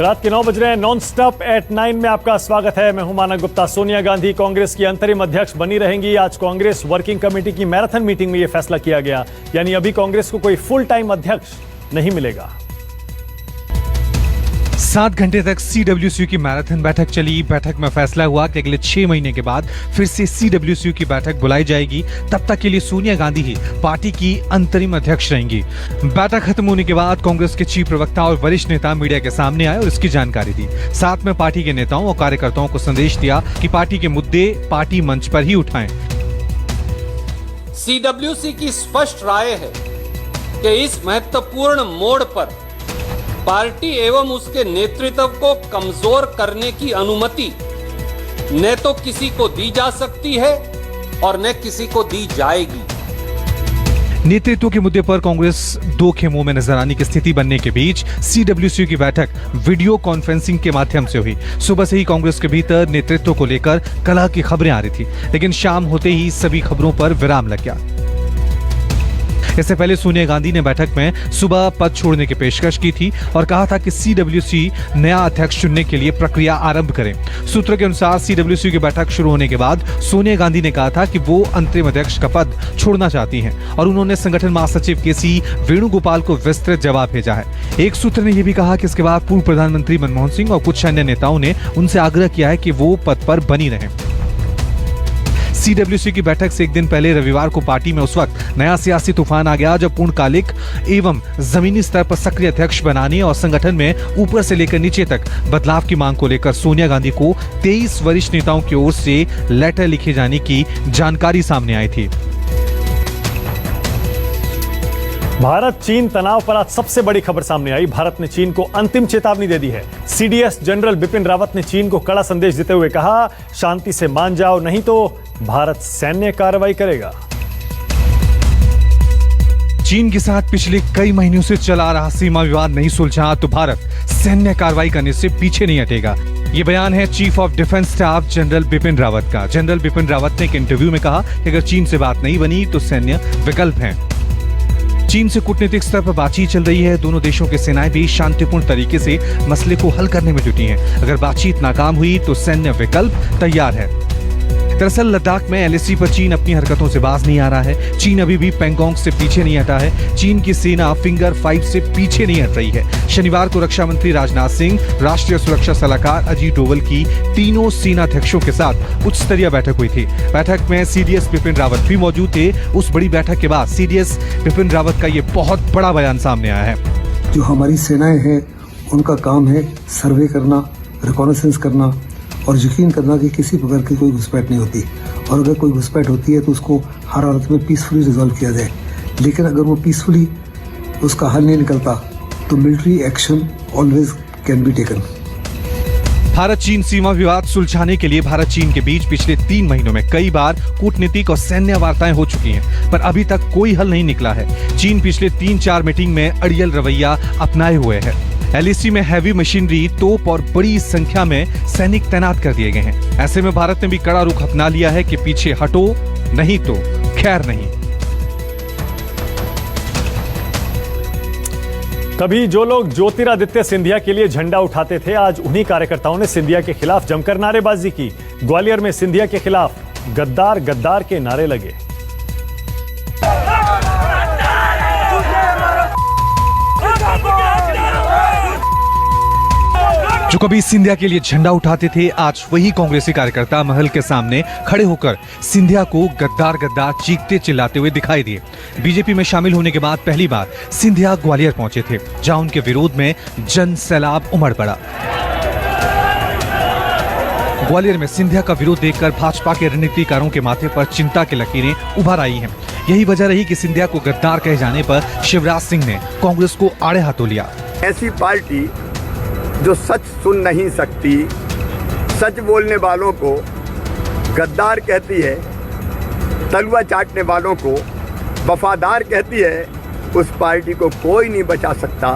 रात के 9 बज रहे हैं। नॉन स्टॉप एट 9 में आपका स्वागत है। मैं हूं मानव गुप्ता। सोनिया गांधी कांग्रेस की अंतरिम अध्यक्ष बनी रहेंगी। आज कांग्रेस वर्किंग कमेटी की मैराथन मीटिंग में यह फैसला किया गया, यानी अभी कांग्रेस को कोई फुल टाइम अध्यक्ष नहीं मिलेगा। 7 घंटे तक सीडब्ल्यूसी की मैराथन बैठक चली। बैठक में फैसला हुआ कि अगले 6 महीने के बाद फिर से सीडब्ल्यूसी की बैठक बुलाई जाएगी। तब तक के लिए सोनिया गांधी ही पार्टी की अंतरिम अध्यक्ष रहेंगी। बैठक खत्म होने के बाद कांग्रेस के चीफ प्रवक्ता और वरिष्ठ नेता मीडिया के सामने आए और इसकी जानकारी दी। साथ में पार्टी के नेताओं और कार्यकर्ताओं को संदेश दिया कि पार्टी के मुद्दे पार्टी मंच पर ही उठाएं। सीडब्ल्यूसी की स्पष्ट राय है कि इस महत्वपूर्ण मोड़ पर पार्टी एवं उसके नेतृत्व को कमजोर करने की अनुमति न तो किसी को दी जा सकती है और न किसी को दी जाएगी। नेतृत्व के मुद्दे पर कांग्रेस दो खेमों में नजर आने की स्थिति बनने के बीच सीडब्ल्यूसी की बैठक वीडियो कॉन्फ्रेंसिंग के माध्यम से हुई। सुबह से ही कांग्रेस के भीतर नेतृत्व को लेकर कलह की खबरें आ रही थी, लेकिन शाम होते ही सभी खबरों पर विराम लग गया। इससे पहले सोनिया गांधी ने बैठक में सुबह पद छोड़ने की पेशकश की थी और कहा था कि सीडब्ल्यूसी नया अध्यक्ष चुनने के लिए प्रक्रिया आरंभ करें। सूत्रों के अनुसार सीडब्ल्यूसी की बैठक शुरू होने के बाद सोनिया गांधी ने कहा था कि वो अंतरिम अध्यक्ष का पद छोड़ना चाहती हैं और उन्होंने संगठन महासचिव केसी वेणुगोपाल को विस्तृत जवाब भेजा है। एक सूत्र ने यह भी कहा कि इसके बाद पूर्व प्रधानमंत्री मनमोहन सिंह और कुछ अन्य नेताओं ने उनसे आग्रह किया है कि वो पद पर बनी रहें। सीडब्ल्यूसी की बैठक से एक दिन पहले रविवार को पार्टी में उस वक्त नया सियासी तूफान आ गया जब पूर्णकालिक एवं जमीनी स्तर पर सक्रिय अध्यक्ष बनाने और संगठन में ऊपर से लेकर नीचे तक बदलाव की मांग को लेकर सोनिया गांधी को 23 वरिष्ठ नेताओं की ओर से लेटर लिखे जाने की जानकारी सामने आई थी। भारत चीन तनाव पर आज सबसे बड़ी खबर सामने आई। भारत ने चीन को अंतिम चेतावनी दे दी है। सीडीएस जनरल बिपिन रावत ने चीन को कड़ा संदेश देते हुए कहा, शांति से मान जाओ नहीं तो भारत सैन्य कार्रवाई करेगा। चीन के साथ पिछले कई महीनों से चला रहा सीमा विवाद नहीं सुलझा तो भारत सैन्य कार्रवाई करने से पीछे नहीं हटेगा। ये बयान है chief of defence staff general Bipin Rawat का। जनरल बिपिन रावत ने एक इंटरव्यू में कहा कि अगर चीन से बात नहीं बनी तो सैन्य विकल्प है। चीन से कूटनीतिक स्तर पर बातचीत चल रही है। दोनों देशों की सेनाएं भी शांतिपूर्ण तरीके से मसले को हल करने में जुटी हैं। अगर बातचीत नाकाम हुई तो सैन्य विकल्प तैयार है। दरअसल लद्दाख में एलएसी पर चीन अपनी हरकतों से बाज नहीं आ रहा है। चीन अभी भी पैंगोंग से पीछे नहीं हटा है। चीन की सेना फिंगर 5 से पीछे नहीं हट रही है। शनिवार को रक्षा मंत्री राजनाथ सिंह, राष्ट्रीय सुरक्षा सलाहकार अजीत डोवल की तीनों सेनाध्यक्षों के साथ उच्च स्तरीय बैठक हुई थी। बैठक में सीडीएस बिपिन रावत भी मौजूद थे। उस बड़ी बैठक के बाद सीडीएस बिपिन रावत का ये बहुत बड़ा बयान सामने आया है। जो हमारी सेनाएं हैं उनका काम है सर्वे करना, रिकॉनेसेंस करना और यकीन करना कि किसी प्रकार की कोई घुसपैठ नहीं होती, और अगर कोई घुसपैठ होती है तो उसको हर हालत में पीसफुली रिजॉल्व किया जाए। लेकिन अगर वो पीसफुली उसका हल नहीं निकलता तो military action always can be taken. Bharat चीन सीमा विवाद सुलझाने के लिए भारत चीन के बीच पिछले 3 महीनों में कई बार कूटनीतिक और सैन्य वार्ताएं हो चुकी हैं, पर अभी तक कोई हल नहीं निकला है। चीन पिछले 3-4 मीटिंग में अड़ियल रवैया अपनाए हुए है। एलएसी में हैवी मशीनरी, तोप और बड़ी संख्या में सैनिक तैनात कर दिए गए हैं। ऐसे में भारत ने भी कड़ा रुख अपना लिया है कि पीछे हटो नहीं तो खैर नहीं। कभी जो लोग ज्योतिरादित्य सिंधिया के लिए झंडा उठाते थे, आज उन्हीं कार्यकर्ताओं ने सिंधिया के खिलाफ जमकर नारेबाजी की। ग्वालियर में सिंधिया के खिलाफ गद्दार गद्दार के नारे लगे। जो कभी सिंधिया के लिए झंडा उठाते थे, आज वही कांग्रेसी कार्यकर्ता महल के सामने खड़े होकर सिंधिया को गद्दार गद्दार चीखते चिल्लाते हुए दिखाई दिए। बीजेपी में शामिल होने के बाद पहली बार सिंधिया ग्वालियर पहुंचे थे, जहां उनके विरोध में जन सैलाब उमड़ पड़ा। ग्वालियर में सिंधिया का विरोध देखकर भाजपा के रणनीतिकारों के माथे पर चिंता की लकीरें उभर आई हैं। यही वजह रही कि सिंधिया को गद्दार कहे जाने पर शिवराज सिंह ने कांग्रेस को आड़े हाथों लिया। ऐसी पार्टी जो सच सुन नहीं सकती, सच बोलने वालों को गद्दार कहती है, तलवा चाटने वालों को वफादार कहती है, उस पार्टी को कोई नहीं बचा सकता।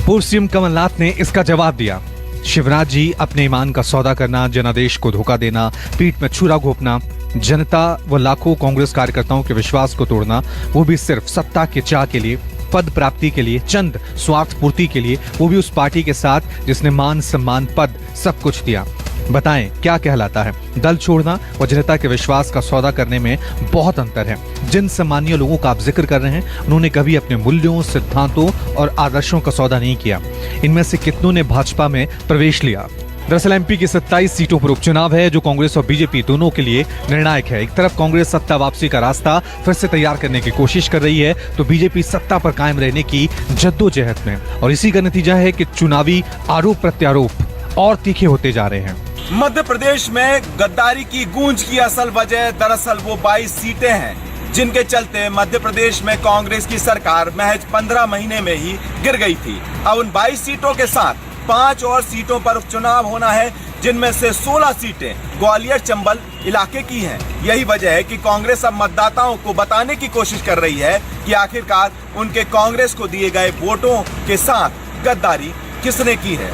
पूर्व सीएम कमलनाथ ने इसका जवाब दिया। शिवराज जी, अपने ईमान का सौदा करना, जनादेश को धोखा देना, पीठ में छुरा घोंपना, जनता व लाखों कांग्रेस कार्यकर्ताओं के विश्वास को तोड़ना, वो भी सिर्फ सत्ता के चाह के लिए, पद प्राप्ति के लिए, चंद स्वार्थ पूर्ति के लिए, वो भी उस पार्टी के साथ जिसने मान सम्मान पद सब कुछ दिया। बताएं क्या कहलाता है दल छोड़ना और जनता के विश्वास का सौदा करने में बहुत अंतर है। जिन सम्मानीय लोगों का आप जिक्र कर रहे हैं, उन्होंने कभी अपने मूल्यों, सिद्धांतों और आदर्शों का सौदा नहीं किया। इनमें से कितनों ने भाजपा में प्रवेश लिया। दरअसल एमपी की 27 सीटों पर उपचुनाव है जो कांग्रेस और बीजेपी दोनों के लिए निर्णायक है। एक तरफ कांग्रेस सत्ता वापसी का रास्ता फिर से तैयार करने की कोशिश कर रही है, तो बीजेपी सत्ता पर कायम रहने की जद्दोजहद में, और इसी का नतीजा है कि चुनावी आरोप प्रत्यारोप और तीखे होते जा रहे हैं। मध्य प्रदेश में गद्दारी की गूंज की असल वजह दरअसल वो 22 सीटें हैं जिनके चलते मध्य प्रदेश में कांग्रेस की सरकार महज 15 महीने में ही गिर गई थी। अब उन 22 सीटों के साथ 5 और सीटों पर उपचुनाव होना है, जिनमें से 16 सीटें ग्वालियर चंबल इलाके की हैं। यही वजह है कि कांग्रेस अब मतदाताओं को बताने की कोशिश कर रही है कि आखिरकार उनके कांग्रेस को दिए गए वोटों के साथ गद्दारी किसने की है।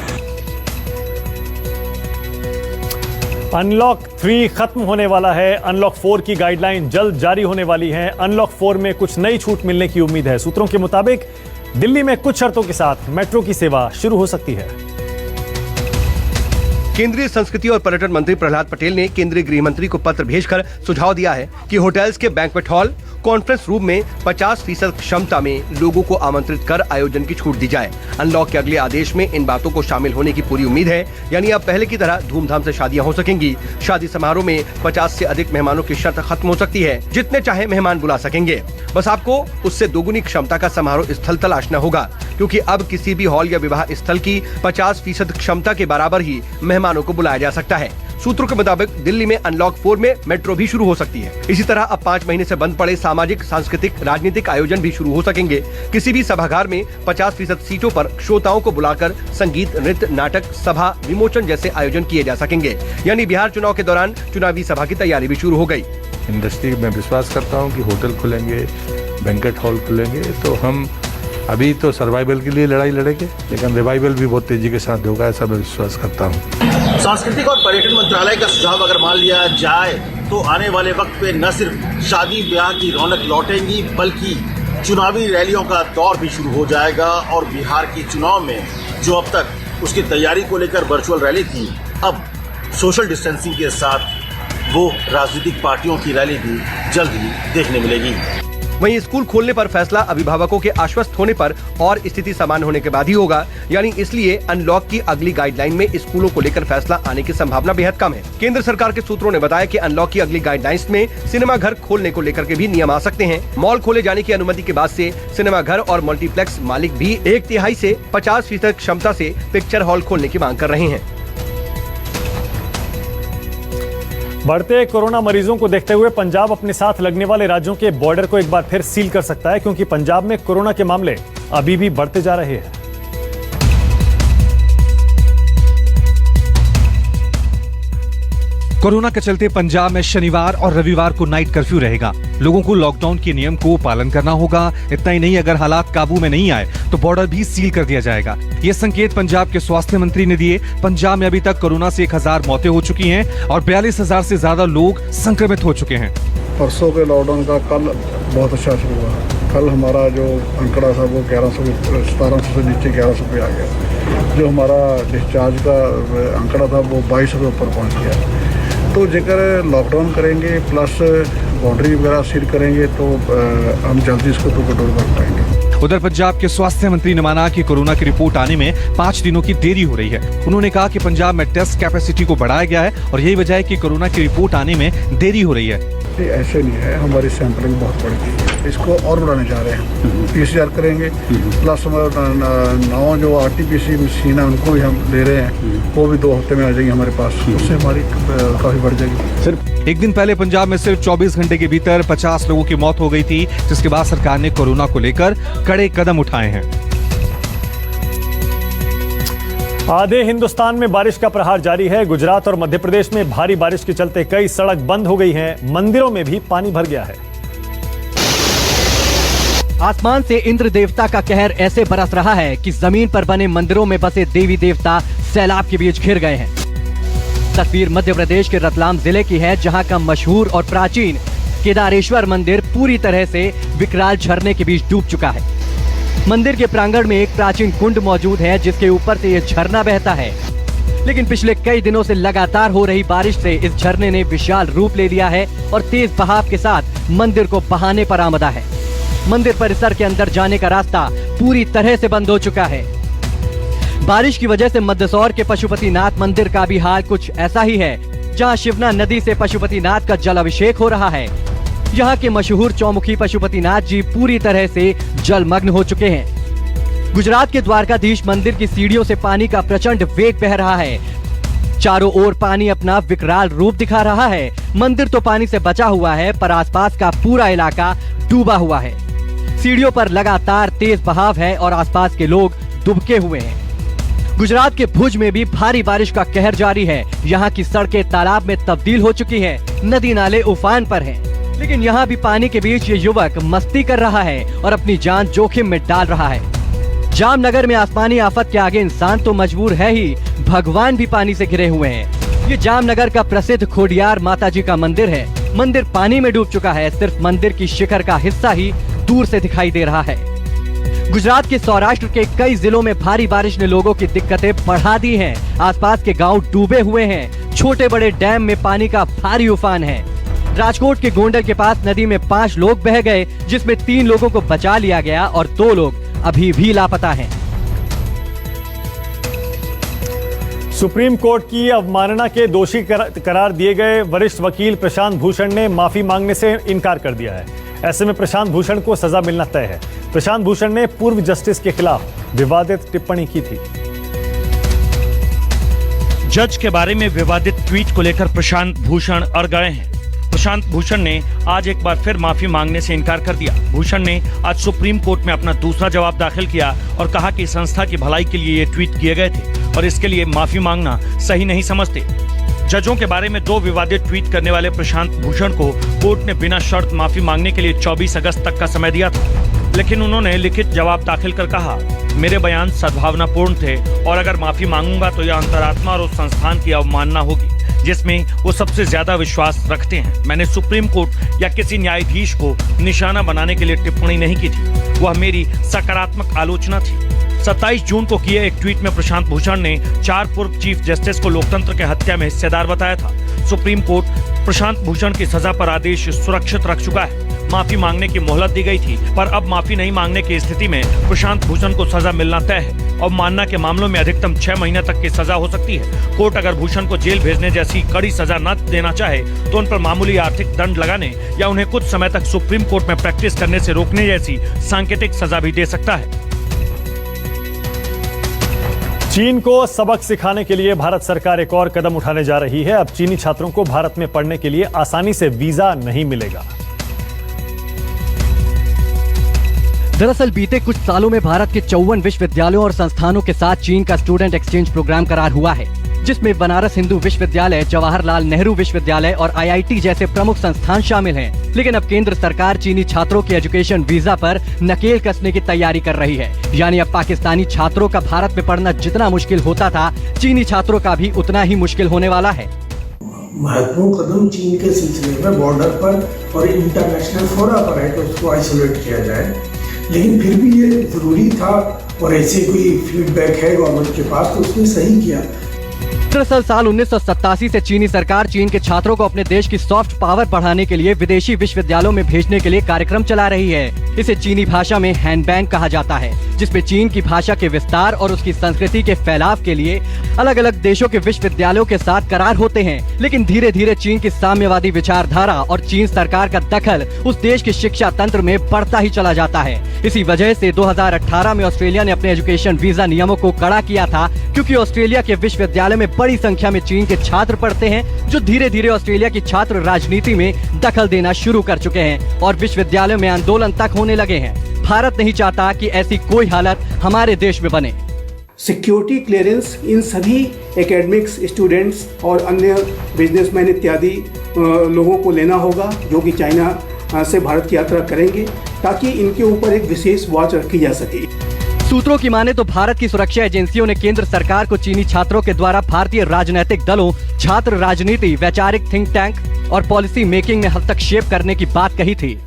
अनलॉक 3 खत्म होने वाला है। अनलॉक 4 की गाइडलाइन जल्द जारी होने वाली है। अनलॉक 4 में कुछ नई छूट मिलने की उम्मीद है। सूत्रों के मुताबिक दिल्ली में कुछ शर्तों के साथ मेट्रो की सेवा शुरू हो सकती है। केंद्रीय संस्कृति और पर्यटन मंत्री प्रहलाद पटेल ने केंद्रीय गृह मंत्री को पत्र भेजकर सुझाव दिया है कि होटल्स के बैंक्वेट हॉल, कॉन्फ्रेंस रूम में 50% क्षमता में लोगों को आमंत्रित कर आयोजन की छूट दी जाए। अनलॉक के अगले आदेश में इन बातों को शामिल होने की पूरी उम्मीद है, यानी अब पहले की तरह धूमधाम से शादियां हो सकेंगी। शादी समारोह में 50 से अधिक मेहमानों की शर्त खत्म हो सकती है। जितने चाहे मेहमान बुला सकेंगे, बस आपको उससे दोगुनी क्षमता का समारोह स्थल तलाशना होगा, क्योंकि अब किसी भी हॉल या विवाह स्थल की 50% क्षमता के बराबर ही मेहमानों को बुलाया जा सकता है। सूत्रों के मुताबिक दिल्ली में अनलॉक 4 में मेट्रो भी शुरू हो सकती है। इसी तरह अब 5 महीने से बंद पड़े सामाजिक, सांस्कृतिक, राजनीतिक आयोजन भी शुरू हो सकेंगे। किसी भी सभागार में 50% सीटों पर श्रोताओं को बुलाकर संगीत, नृत्य, नाटक, सभा, विमोचन जैसे आयोजन किए जा सकेंगे। यानी बिहार चुनाव के दौरान चुनावी सभा की तैयारी भी शुरू हो गई। इंडस्ट्री में विश्वास करता हूँ कि होटल खुलेंगे, बैंकेट हॉल खुलेंगे, तो हम अभी तो सर्वाइवल के लिए लड़ाई लड़ेंगे, लेकिन रिवाइवल भी बहुत तेजी के साथ होगा, ऐसा मैं विश्वास करता हूँ। सांस्कृतिक और पर्यटन मंत्रालय का सुझाव अगर मान लिया जाए तो आने वाले वक्त पे न सिर्फ शादी ब्याह की रौनक लौटेंगी, बल्कि चुनावी रैलियों का दौर भी शुरू हो जाएगा। और बिहार की चुनाव में जो अब तक उसकी तैयारी को लेकर वर्चुअल रैली थी, अब सोशल डिस्टेंसिंग के साथ वो राजनीतिक पार्टियों की रैली भी जल्द ही देखने मिलेगी। वहीं स्कूल खोलने पर फैसला अभिभावकों के आश्वस्त होने पर और स्थिति सामान्य होने के बाद ही होगा, यानी इसलिए अनलॉक की अगली गाइडलाइन में स्कूलों को लेकर फैसला आने की संभावना बेहद कम है। केंद्र सरकार के सूत्रों ने बताया कि अनलॉक की अगली गाइडलाइंस में सिनेमा घर खोलने को लेकर के भी नियम आ सकते हैं। मॉल खोले जाने की अनुमति के बाद से सिनेमा घर और मल्टीप्लेक्स मालिक भी 1/3 से 50% क्षमता से पिक्चर हॉल खोलने की मांग कर रहे हैं। बढ़ते कोरोना मरीजों को देखते हुए पंजाब अपने साथ लगने वाले राज्यों के बॉर्डर को एक बार फिर सील कर सकता है, क्योंकि पंजाब में कोरोना के मामले अभी भी बढ़ते जा रहे हैं। कोरोना के चलते पंजाब में शनिवार और रविवार को नाइट कर्फ्यू रहेगा। लोगों को लॉकडाउन के नियम को पालन करना होगा। इतना ही नहीं, अगर हालात काबू में नहीं आए तो बॉर्डर भी सील कर दिया जाएगा। ये संकेत पंजाब के स्वास्थ्य मंत्री ने दिए। पंजाब में अभी तक कोरोना से 1000 मौतें हो चुकी हैं और 42,000 से ज्यादा लोग संक्रमित हो चुके हैं। परसों के लॉकडाउन का कल बहुत अच्छा शुरू हुआ। कल हमारा जो आंकड़ा था वो 1700 से नीचे 1100 पे आ गया। जो हमारा डिस्चार्ज का आंकड़ा था वो 2200 के ऊपर पहुँच गया। तो जेकर लॉकडाउन करेंगे प्लस बाउंड्री वगैरह सील करेंगे तो हम जल्दी इसको तो कंट्रोल कर पाएंगे। उधर पंजाब के स्वास्थ्य मंत्री ने माना कि कोरोना की रिपोर्ट आने में 5 दिनों की देरी हो रही है। उन्होंने कहा कि पंजाब में टेस्ट कैपेसिटी को बढ़ाया गया है और यही वजह है कि कोरोना की रिपोर्ट आने में देरी हो रही है। ऐसे नहीं है, हमारी सैंपलिंग बहुत बढ़ गई है, इसको और बढ़ाने जा रहे हैं। PCR करेंगे प्लस 9 जो RT-PCR मशीन है उनको भी हम ले रहे हैं, वो भी 2 हफ्ते में आ जाएगी हमारे पास, उससे हमारी काफी बढ़ जाएगी। सिर्फ एक दिन पहले पंजाब में सिर्फ 24 घंटे के भीतर 50 लोगों की मौत हो गई थी, जिसके बाद सरकार ने कोरोना को लेकर कड़े कदम उठाए हैं। आधे हिंदुस्तान में बारिश का प्रहार जारी है। गुजरात और मध्य प्रदेश में भारी बारिश के चलते कई सड़क बंद हो गई हैं। मंदिरों में भी पानी भर गया है। आसमान से इंद्र देवता का कहर ऐसे बरस रहा है कि जमीन पर बने मंदिरों में बसे देवी देवता सैलाब के बीच घिर गए हैं। तस्वीर मध्य प्रदेश के रतलाम जिले की है, जहां का मशहूर और प्राचीन केदारेश्वर मंदिर पूरी तरह से विकराल झरने के बीच डूब चुका है। मंदिर के प्रांगण में एक प्राचीन कुंड मौजूद है जिसके ऊपर से ये झरना बहता है। लेकिन पिछले कई दिनों से लगातार हो रही बारिश से इस झरने ने विशाल रूप ले लिया है और तेज बहाव के साथ मंदिर को बहाने पर आमदा है। मंदिर परिसर के अंदर जाने का रास्ता पूरी तरह से बंद हो चुका है। बारिश की वजह से मंदसौर के पशुपतिनाथ मंदिर का भी हाल कुछ ऐसा ही है, जहां शिवना नदी से पशुपतिनाथ का जल अभिषेक हो रहा है। यहाँ के मशहूर चौमुखी पशुपतिनाथ जी पूरी तरह से जलमग्न हो चुके हैं। गुजरात के द्वारकाधीश मंदिर की सीढ़ियों से पानी का प्रचंड वेग बह रहा है। चारों ओर पानी अपना विकराल रूप दिखा रहा है। मंदिर तो पानी से बचा हुआ है, पर आसपास का पूरा इलाका डूबा हुआ है। सीढ़ियों पर लगातार तेज बहाव है और आसपास के लोग डूबके हुए हैं। गुजरात के भुज में भी भारी बारिश का कहर जारी है। यहाँ की सड़कें तालाब में तब्दील हो चुकी है, नदी नाले उफान पर हैं। लेकिन यहाँ भी पानी के बीच ये युवक मस्ती कर रहा है और अपनी जान जोखिम में डाल रहा है। जामनगर में आसमानी आफत के आगे इंसान तो मजबूर है ही, भगवान भी पानी से घिरे हुए हैं। ये जामनगर का प्रसिद्ध खोडियार माता जी का मंदिर है। मंदिर पानी में डूब चुका है, सिर्फ मंदिर की शिखर का हिस्सा ही दूर से दिखाई दे रहा है। गुजरात के सौराष्ट्र के कई जिलों में भारी बारिश ने लोगों की दिक्कतें बढ़ा दी हैं। आसपास के गांव डूबे हुए हैं। छोटे बड़े डैम में पानी का भारी उफान है। राजकोट के गोंडल के पास नदी में 5 लोग बह गए, जिसमें 3 लोगों को बचा लिया गया और 2 लोग अभी भी लापता हैं। सुप्रीम कोर्ट की अवमानना के दोषी करार दिए गए वरिष्ठ वकील प्रशांत भूषण ने माफी मांगने से इनकार कर दिया है। ऐसे में प्रशांत भूषण को सजा मिलना तय है। प्रशांत भूषण ने पूर्व जस्टिस के खिलाफ विवादित टिप्पणी की थी। जज के बारे में विवादित ट्वीट को लेकर प्रशांत भूषण अड़ गए हैं। प्रशांत भूषण ने आज एक बार फिर माफी मांगने से इनकार कर दिया। भूषण ने आज सुप्रीम कोर्ट में अपना दूसरा जवाब दाखिल किया और कहा कि संस्था की भलाई के लिए ये ट्वीट किए गए थे और इसके लिए माफी मांगना सही नहीं समझते। जजों के बारे में 2 विवादित ट्वीट करने वाले प्रशांत भूषण को कोर्ट ने बिना शर्त माफी मांगने के लिए 24 अगस्त तक का समय दिया था, लेकिन उन्होंने लिखित जवाब दाखिल कर कहा, मेरे बयान सद्भावनापूर्ण थे और अगर माफी मांगूंगा तो यह अंतरात्मा और उस संस्थान की अवमानना होगी जिसमें वो सबसे ज्यादा विश्वास रखते हैं। मैंने सुप्रीम कोर्ट या किसी न्यायाधीश को निशाना बनाने के लिए टिप्पणी नहीं की थी, वह मेरी सकारात्मक आलोचना थी। 27 जून को किए एक ट्वीट में प्रशांत भूषण ने 4 पूर्व चीफ जस्टिस को लोकतंत्र के हत्या में हिस्सेदार बताया था। सुप्रीम कोर्ट प्रशांत भूषण की सजा पर आदेश सुरक्षित रख चुका है। माफी मांगने की मोहलत दी गई थी, पर अब माफी नहीं मांगने की स्थिति में प्रशांत भूषण को सजा मिलना तय है और मानना के मामलों में अधिकतम 6 महीने तक की सजा हो सकती है। कोर्ट अगर भूषण को जेल भेजने जैसी कड़ी सजा न देना चाहे तो उन पर मामूली आर्थिक दंड लगाने या उन्हें कुछ समय तक सुप्रीम कोर्ट में प्रैक्टिस करने से रोकने जैसी सांकेतिक सजा भी दे सकता है। चीन को सबक सिखाने के लिए भारत सरकार एक और कदम उठाने जा रही है। अब चीनी छात्रों को भारत में पढ़ने के लिए आसानी से वीजा नहीं मिलेगा। दरअसल बीते कुछ सालों में भारत के 54 विश्वविद्यालयों और संस्थानों के साथ चीन का स्टूडेंट एक्सचेंज प्रोग्राम करार हुआ है, जिसमें बनारस हिंदू विश्वविद्यालय, जवाहरलाल नेहरू विश्वविद्यालय और IIT जैसे प्रमुख संस्थान शामिल हैं। लेकिन अब केंद्र सरकार चीनी छात्रों के एजुकेशन वीजा पर नकेल कसने की तैयारी कर रही है। यानी अब पाकिस्तानी छात्रों का भारत में पढ़ना जितना मुश्किल होता था, चीनी छात्रों का भी उतना ही मुश्किल होने वाला है। महत्वपूर्ण कदम चीन के सिलसिले में बॉर्डर पर और इंटरनेशनल फोरा पर है कि उसको आइसोलेट किया जाए, लेकिन फिर भी ये जरूरी था और ऐसे कोई फीडबैक है गवर्नमेंट के पास तो उसने सही किया। दरअसल साल 1987 से चीनी सरकार चीन के छात्रों को अपने देश की सॉफ्ट पावर बढ़ाने के लिए विदेशी विश्वविद्यालयों में भेजने के लिए कार्यक्रम चला रही है। इसे चीनी भाषा में हैंडबैंक कहा जाता है, जिसमें चीन की भाषा के विस्तार और उसकी संस्कृति के फैलाव के लिए अलग अलग देशों के विश्वविद्यालयों के साथ करार होते हैं। लेकिन धीरे धीरे चीन की साम्यवादी विचारधारा और चीन सरकार का दखल उस देश के शिक्षा तंत्र में बढ़ता ही चला जाता है। इसी वजह से 2018 में ऑस्ट्रेलिया ने अपने एजुकेशन वीजा नियमों को कड़ा किया था, क्योंकि ऑस्ट्रेलिया के विश्वविद्यालय में बड़ी संख्या में चीन के छात्र पढ़ते हैं, जो धीरे धीरे ऑस्ट्रेलिया की छात्र राजनीति में दखल देना शुरू कर चुके हैं और विश्वविद्यालय में आंदोलन तक होने लगे हैं। भारत नहीं चाहता कि ऐसी कोई हालत हमारे देश में बने। सिक्योरिटी क्लियरेंस इन सभी एकेडमिक्स स्टूडेंट्स और अन्य बिजनेसमैन इत्यादि लोगों को लेना होगा जो कि चाइना से भारत की यात्रा करेंगे, ताकि इनके ऊपर एक विशेष वॉच रखी जा सके। सूत्रों की माने तो भारत की सुरक्षा एजेंसियों ने केंद्र सरकार को चीनी छात्रों के द्वारा भारतीय राजनीतिक दलों, छात्र राजनीति, वैचारिक थिंक टैंक और पॉलिसी मेकिंग में हस्तक्षेप करने की बात कही थी।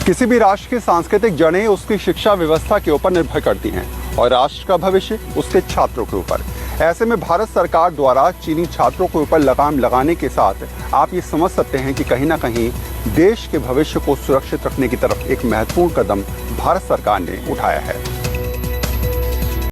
किसी भी राष्ट्र की सांस्कृतिक जड़ें उसकी शिक्षा व्यवस्था के ऊपर निर्भर करती हैं और राष्ट्र का भविष्य उसके छात्रों के ऊपर। ऐसे में भारत सरकार द्वारा चीनी छात्रों के ऊपर लगाम लगाने के साथ आप ये समझ सकते हैं कि कहीं ना कहीं देश के भविष्य को सुरक्षित रखने की तरफ एक महत्वपूर्ण कदम भारत सरकार ने उठाया है।